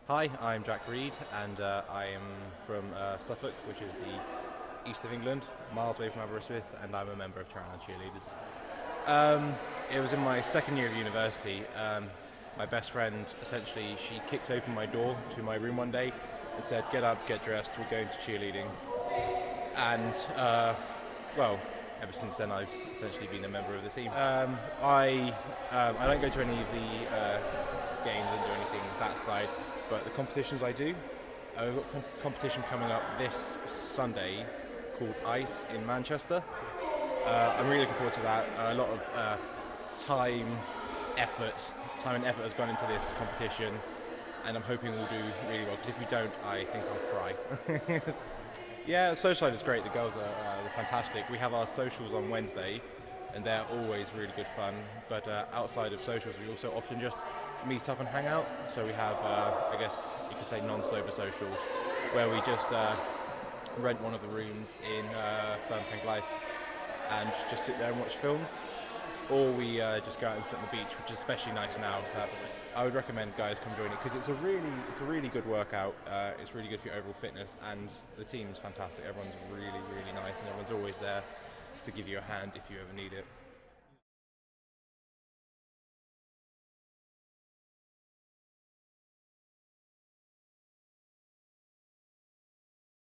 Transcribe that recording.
Hi, I'm Jack Reed, and I am from Suffolk, which is the east of England, miles away from Aberystwyth, and I'm a member of Tarannau Cheerleaders. It was in my second year of university. My best friend, essentially, she kicked open my door to my room one day and said, "Get up, get dressed, we're going to cheerleading." And, well, ever since then I've essentially been a member of the team. I don't go to any of the games and do anything that side, but the competitions I do. I've got a competition coming up this Sunday called Ice in Manchester. I'm really looking forward to that. A lot of time, time and effort has gone into this competition, and I'm hoping we'll do really well, because if we don't, I think I'll cry. Yeah, social life is great. The girls are fantastic. We have our socials on Wednesday, and they're always really good fun. But outside of socials, we also often just meet up and hang out. So we have, I guess you could say, non-sober socials, where we just rent one of the rooms in Gleis and just sit there and watch films. Or we just go out and sit on the beach, which is especially nice now. So I would recommend guys come join it, because it's a really good workout. It's really good for your overall fitness, and the team's fantastic. Everyone's really nice, and everyone's always there to give you a hand if you ever need it.